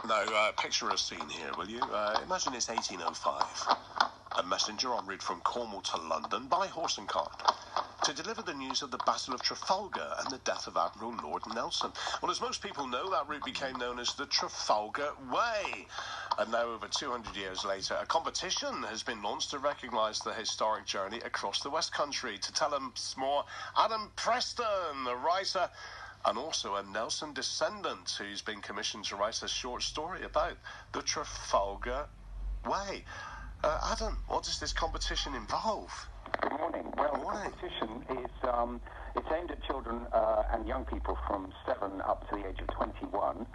Now, picture a scene here, will you? Imagine it's 1805. A messenger en route from Cornwall to London by horse and cart to deliver the news of the Battle of Trafalgar and the death of Admiral Lord Nelson. Well, as most people know, that route became known as the Trafalgar Way. And now, over 200 years later, a competition has been launched to recognise the historic journey across the West Country. To tell us more, Adam Preston, a writer and also a Nelson descendant who's been commissioned to write a short story about the Trafalgar Way. Adam, what does this competition involve? Good morning. Well, the competition is it's aimed at children and young people from 7 up to the age of 21,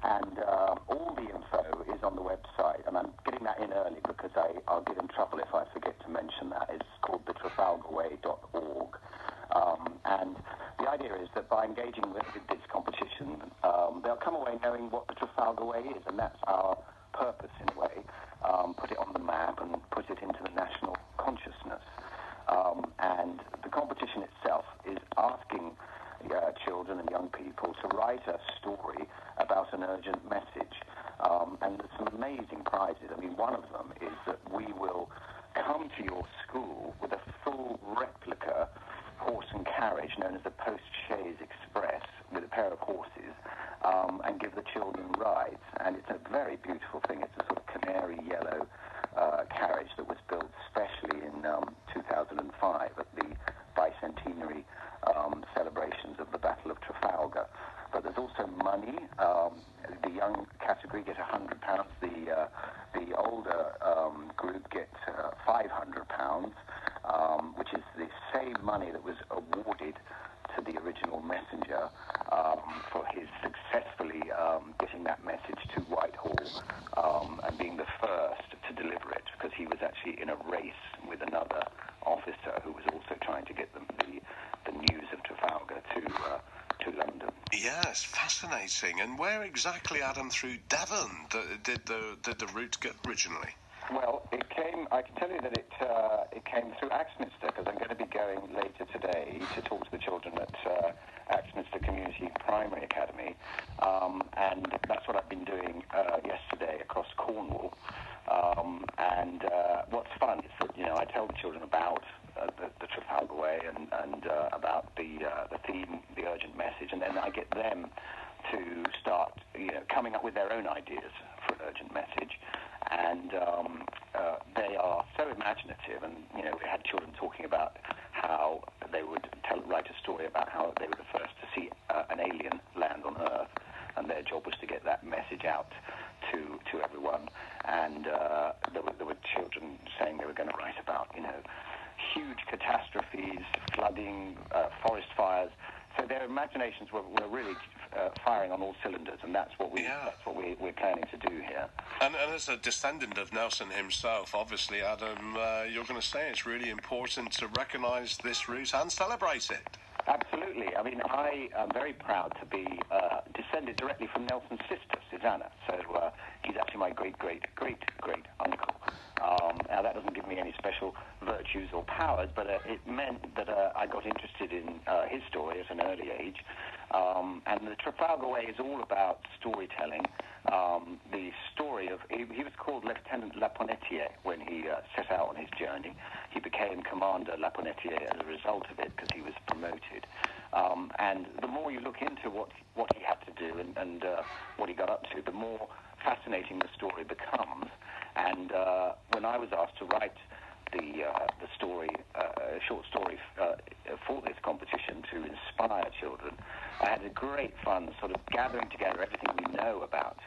and all the info is on the website, and I'm getting that in early because I'll get in trouble if I forget to mention that. It's called thetrafalgarway.org. And the idea is that by engaging with this competition, they'll come away knowing what the Trafalgar Way is, and that's our purpose in a way. Put it on the map and put it into the national consciousness. And the competition itself is asking children and young people to write a story about an urgent message. And there's some amazing prizes. I mean, one of them is that we will come to your school with a full replica horse and carriage known as the Post-Chaise Express with a pair of horses, and give the children rides. And it's a very beautiful thing. It's a sort of canary yellow carriage that was built specially in 2005 at the bicentenary celebrations of the Battle of Trafalgar. But there's also money. The young category get £100. The older group get £500, which is the same money that was awarded to the original messenger for his successfully getting that message to Whitehall and being the first to deliver it, because he was actually in a race with another officer who was also trying to get the news of Trafalgar to London. Yes, fascinating. And where exactly, Adam, through Devon did the route get originally? Well, I can tell you that it came through Axminster, because I'm going to be going later today to talk to the children at Axminster Community Primary Academy, and that's what I've been doing yesterday across Cornwall. And what's fun is that, I tell the children about the Trafalgar Way and about the theme, the urgent message, and then I get them to start, coming up with their own ideas for an urgent message. And they are so imaginative, and we had children talking about how they would write a story about how they were the first to see an alien land on Earth, and their job was to get that message out to everyone. And there were children saying they were going to write about huge catastrophes, flooding, forest fires. So their imaginations were really firing on all cylinders, and that's what we're planning to do here. And as a descendant of Nelson himself, obviously, Adam, you're going to say it's really important to recognise this route and celebrate it. Absolutely. I mean, I am very proud to be descended directly from Nelson's sister, Susanna. So he's actually my great-great-great-great-uncle. Now, that doesn't give me any special virtues or powers, but it meant that I got interested in his story at an early age. And the Trafalgar Way is all about storytelling. The story of... He was called Lieutenant Laponnetier when he set out on his journey. He became Commander Laponnetier as a result of it, because he was promoted. And the more you look into what he had to do and what he got up to, the more fascinating the story becomes. And when I was asked to write the story, a short story for this competition to inspire children, I had a great fun sort of gathering together everything we know about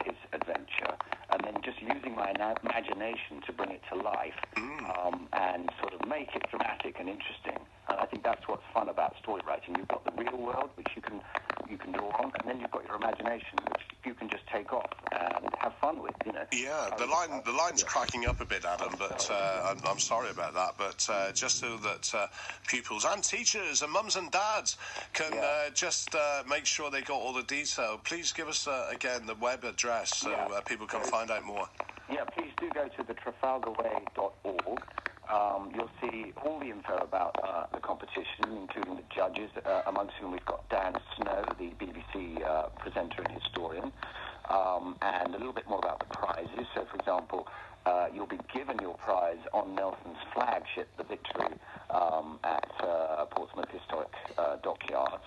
his adventure, and then just using my imagination to bring it to life, and sort of make it dramatic and interesting. And I think that's what's fun about story writing. You've got the real world, which you can draw on, and then you've got your imagination, which you can just take off and have fun with. Yeah, the line's cracking up a bit, Adam, but I'm sorry about that. But just so that pupils and teachers and mums and dads can just make sure they got all the detail, please give us again the web address so people can find out more. Yeah, please do go to thetrafalgarway.org. You'll see all the info about the competition, including the judges, amongst whom we've got Dan Snow, the BBC presenter and historian. and a little bit more about the prizes. So, for example, you'll be given your prize on Nelson's flagship, the Victory, at Portsmouth Historic Dockyards.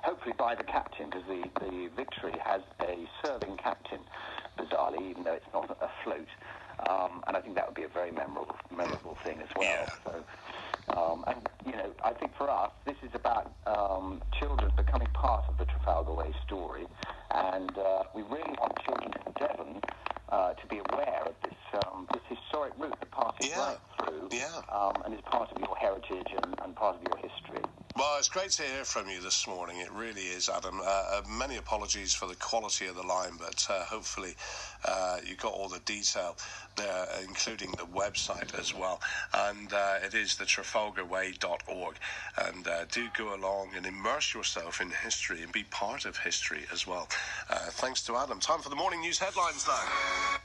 Hopefully by the captain, because the Victory has a serving captain, bizarrely, even though it's not afloat. And I think that would be a very memorable thing as well. Yeah. So, and, you know, I think for us, this is about children becoming part of the Trafalgar Way story. And we really want children in Devon to be aware of this historic route that passes right through and is part of your heritage and part of your history. Well, it's great to hear from you this morning. It really is, Adam. Many apologies for the quality of the line, but hopefully you got all the detail there, including the website as well. And it is the trafalgarway.org. And do go along and immerse yourself in history and be part of history as well. Thanks to Adam. Time for the morning news headlines now.